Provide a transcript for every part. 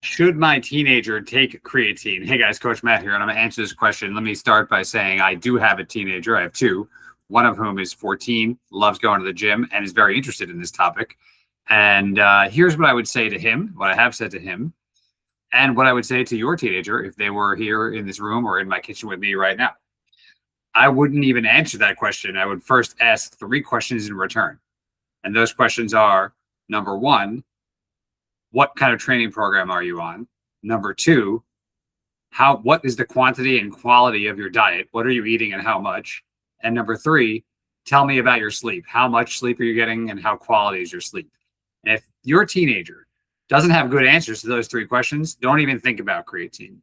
Should my teenager take creatine? Hey guys, Coach Matt here, and I'm going to answer this question. Let me start by saying I do have a teenager. I have two, one of whom is 14, loves going to the gym, and is very interested in this topic. And here's what I would say to him, what I have said to him, and what I would say to your teenager if they were here in this room or in my kitchen with me right now. I wouldn't even answer that question. I would first ask 3 questions in return. And those questions are, number 1, what kind of training program are you on? Number 2, what is the quantity and quality of your diet? What are you eating and how much? And number 3, tell me about your sleep. How much sleep are you getting and how quality is your sleep? And if your teenager doesn't have good answers to those 3 questions, don't even think about creatine.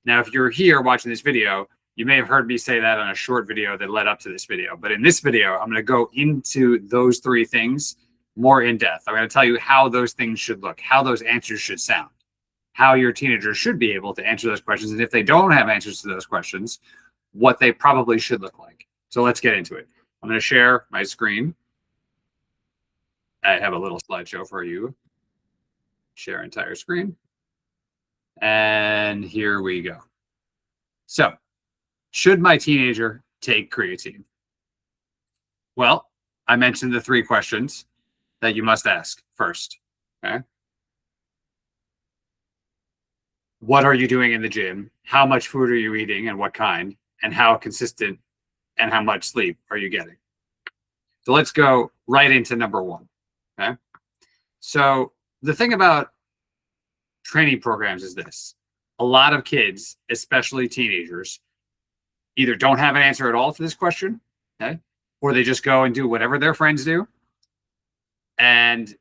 Now, if you're here watching this video, you may have heard me say that on a short video that led up to this video. But in this video, I'm going to go into those 3 things more in depth. I'm going to tell you how those things should look, how those answers should sound, how your teenager should be able to answer those questions. And if they don't have answers to those questions, what they probably should look like. So let's get into it. I'm going to share my screen. I have a little slideshow for you. Share entire screen. And here we go. So, should my teenager take creatine? Well, I mentioned the 3 questions that you must ask first. Okay. What are you doing in the gym? How much food are you eating and what kind? And how consistent and how much sleep are you getting? So let's go right into number 1. Okay. So the thing about training programs is this. A lot of kids, especially teenagers, either don't have an answer at all to this question, okay, or they just go and do whatever their friends do, and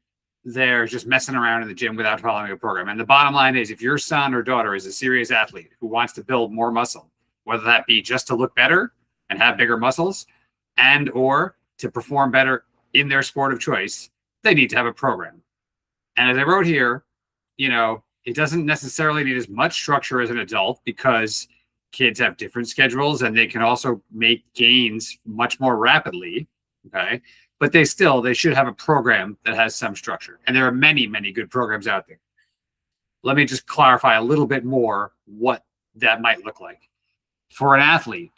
they're just messing around in the gym without following a program. And the bottom line is, if your son or daughter is a serious athlete who wants to build more muscle, whether that be just to look better and have bigger muscles and or to perform better in their sport of choice, they need to have a program. And as I wrote here, it doesn't necessarily need as much structure as an adult because kids have different schedules and they can also make gains much more rapidly. Okay. But they should have a program that has some structure. And there are many, many good programs out there. Let me just clarify a little bit more what that might look like. For an athlete,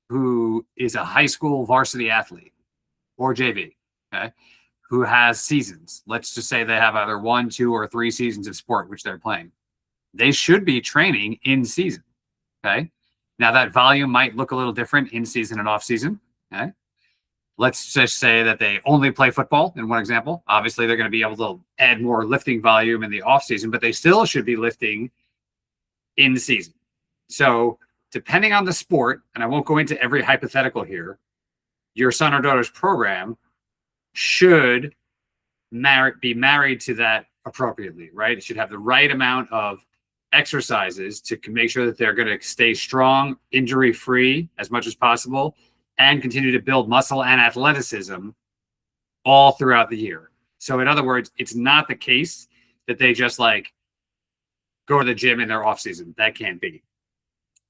who is a high school varsity athlete or JV, okay, who has seasons, let's just say they have either 1, 2, or 3 seasons of sport which they're playing, they should be training in season. Okay. Now that volume might look a little different in season and off season. Okay. Let's just say that they only play football in one example. Obviously, they're going to be able to add more lifting volume in the off season, but they still should be lifting in season. So depending on the sport, and I won't go into every hypothetical here, your son or daughter's program should be married to that appropriately, right? It should have the right amount of exercises to make sure that they're going to stay strong, injury-free as much as possible, and continue to build muscle and athleticism all throughout the year. So in other words, it's not the case that they just go to the gym in their off season. That can't be.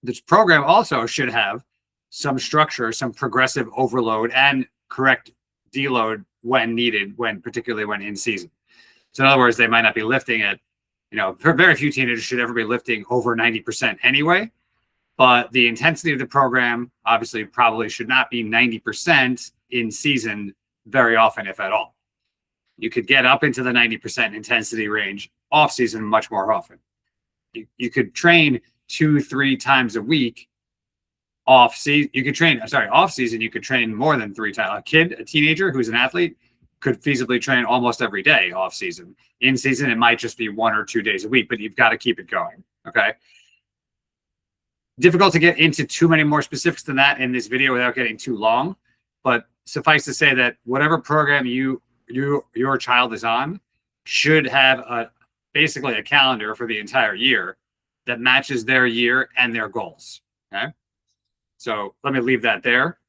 This program also should have some structure, some progressive overload and correct deload when needed, particularly when in season. So in other words, they might not be lifting at, very few teenagers should ever be lifting over 90% anyway. But the intensity of the program obviously probably should not be 90% in season very often, if at all. You could get up into the 90% intensity range off season much more often. You could train 2-3 times a week off season. Off season, you could train more than 3 times. A teenager who's an athlete could feasibly train almost every day off season. In season, it might just be 1 or 2 days a week, but you've got to keep it going. Okay. Difficult to get into too many more specifics than that in this video without getting too long, but suffice to say that whatever program your child is on should have basically a calendar for the entire year that matches their year and their goals. Okay. So let me leave that there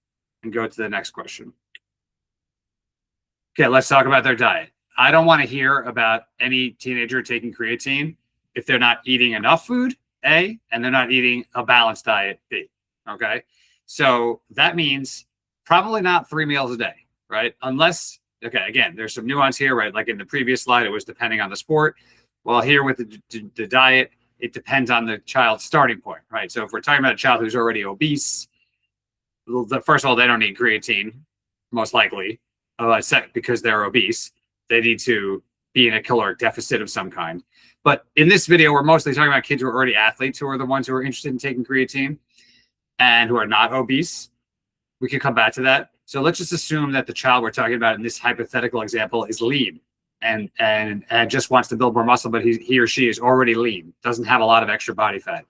and go to the next question. Okay, let's talk about their diet. I don't want to hear about any teenager taking creatine if they're not eating enough food, A, and they're not eating a balanced diet, B. Okay. So that means probably not 3 meals a day, right? Unless Okay, again, there's some nuance here, right? Like in the previous slide, it was depending on the sport. Well, here with the diet, it depends on the child's starting point, right? So if we're talking about a child who's already obese, first of all, they don't need creatine, most likely, because they're obese. They need to be in a caloric deficit of some kind. But in this video, we're mostly talking about kids who are already athletes, who are the ones who are interested in taking creatine and who are not obese. We can come back to that. So let's just assume that the child we're talking about in this hypothetical example is lean and just wants to build more muscle, but he or she is already lean, doesn't have a lot of extra body fat.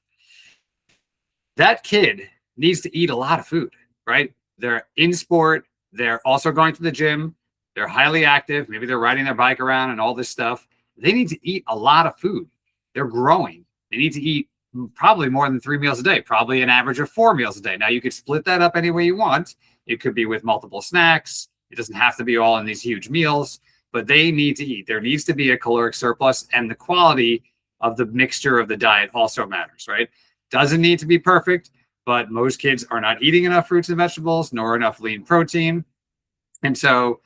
That kid needs to eat a lot of food, right? They're in sport. They're also going to the gym. They're highly active. Maybe they're riding their bike around and all this stuff. They need to eat a lot of food. They're growing. They need to eat probably more than 3 meals a day, probably an average of 4 meals a day. Now, you could split that up any way you want. It could be with multiple snacks. It doesn't have to be all in these huge meals, but they need to eat. There needs to be a caloric surplus, and the quality of the mixture of the diet also matters, right? Doesn't need to be perfect, but most kids are not eating enough fruits and vegetables, nor enough lean protein. And so,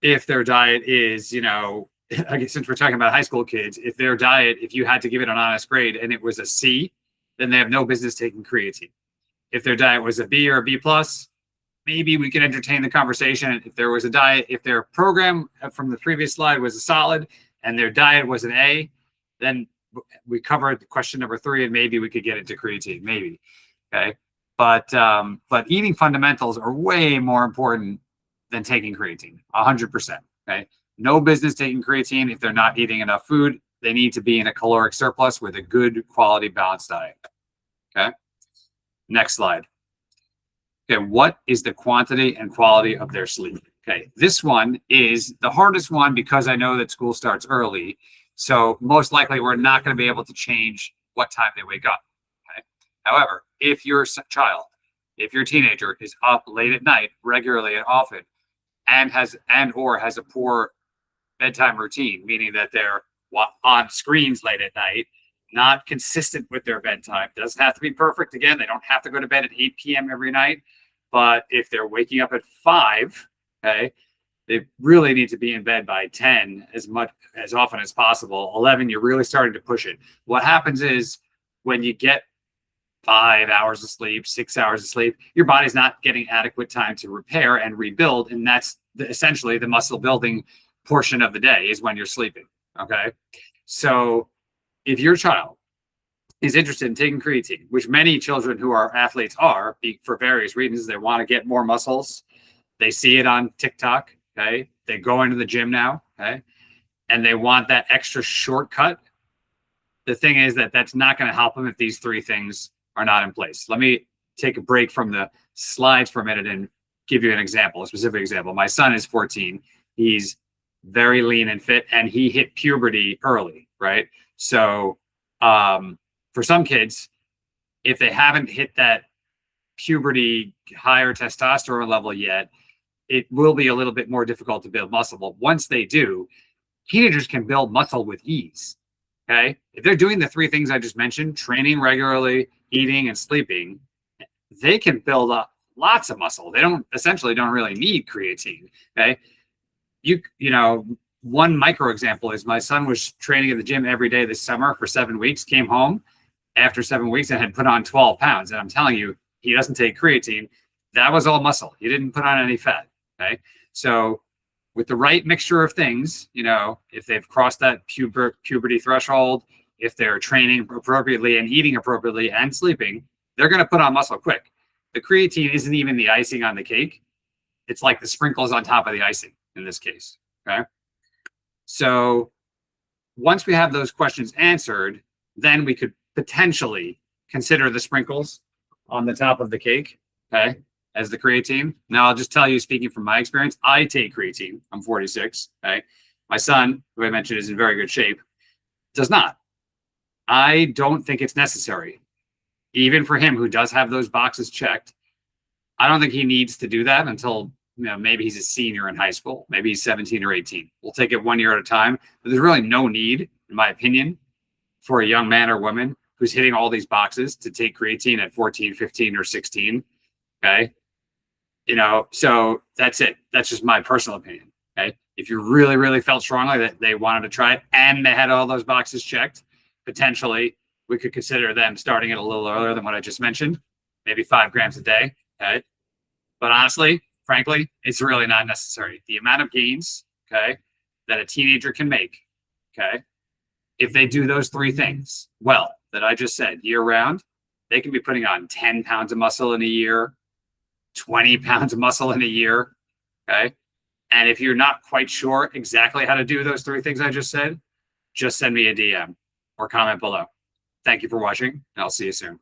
if their diet is, I guess since we're talking about high school kids, if their diet, if you had to give it an honest grade and it was a C, then they have no business taking creatine. If their diet was a B or a B plus, maybe we can entertain the conversation. If there was a diet, if their program from the previous slide was a solid and their diet was an A, then we covered question number 3, and maybe we could get into creatine, maybe. Okay. But eating fundamentals are way more important than taking creatine, 100%. Okay. No business taking creatine if they're not eating enough food. They need to be in a caloric surplus with a good quality balanced diet. Okay. Next slide. Okay. What is the quantity and quality of their sleep? Okay. This one is the hardest one because I know that school starts early. So most likely we're not going to be able to change what time they wake up. Okay. However, if your child, if your teenager is up late at night regularly and often and has a poor bedtime routine, meaning that they're on screens late at night, not consistent with their bedtime, doesn't have to be perfect. Again, they don't have to go to bed at 8 p.m. every night. But if they're waking up at 5, okay, they really need to be in bed by 10 as often as possible. 11, you're really starting to push it. What happens is when you get 5 hours of sleep, 6 hours of sleep, your body's not getting adequate time to repair and rebuild. And that's essentially the muscle building portion of the day is when you're sleeping. Okay. So if your child is interested in taking creatine, which many children who are athletes are for various reasons, they want to get more muscles. They see it on TikTok. Okay. They go into the gym now. Okay. And they want that extra shortcut. The thing is that that's not going to help them if these 3 things are not in place. Let me take a break from the slides for a minute and give you an example, a specific example. My son is 14. He's very lean and fit, and he hit puberty early, right? So for some kids, if they haven't hit that puberty higher testosterone level yet, it will be a little bit more difficult to build muscle. But once they do, teenagers can build muscle with ease. Okay. If they're doing the 3 things I just mentioned, training regularly, eating, and sleeping, they can build up lots of muscle. They don't really need creatine. Okay. One micro example is my son was training at the gym every day this summer for 7 weeks, came home after 7 weeks and had put on 12 pounds. And I'm telling you, he doesn't take creatine. That was all muscle. He didn't put on any fat. Okay. So with the right mixture of things, if they've crossed that puberty threshold, if they're training appropriately and eating appropriately and sleeping, they're going to put on muscle quick. The creatine isn't even the icing on the cake. It's like the sprinkles on top of the icing in this case. Okay. So once we have those questions answered, then we could potentially consider the sprinkles on the top of the cake. Okay. As the creatine. Now, I'll just tell you, speaking from my experience, I take creatine. I'm 46. Okay. My son, who I mentioned is in very good shape, does not. I don't think it's necessary. Even for him, who does have those boxes checked, I don't think he needs to do that until maybe he's a senior in high school. Maybe he's 17 or 18. We'll take it 1 year at a time. But there's really no need, in my opinion, for a young man or woman who's hitting all these boxes to take creatine at 14, 15, or 16. Okay. So that's it. That's just my personal opinion. Okay. If you really, really felt strongly that they wanted to try it and they had all those boxes checked, potentially we could consider them starting it a little earlier than what I just mentioned, maybe 5 grams a day. Okay. But honestly, frankly, it's really not necessary. The amount of gains, okay, that a teenager can make, okay, if they do those 3 things well that I just said year round, they can be putting on 10 pounds of muscle in a year, 20 pounds of muscle in a year. Okay. And if you're not quite sure exactly how to do those 3 things I just said, just send me a DM or comment below. Thank you for watching, and I'll see you soon.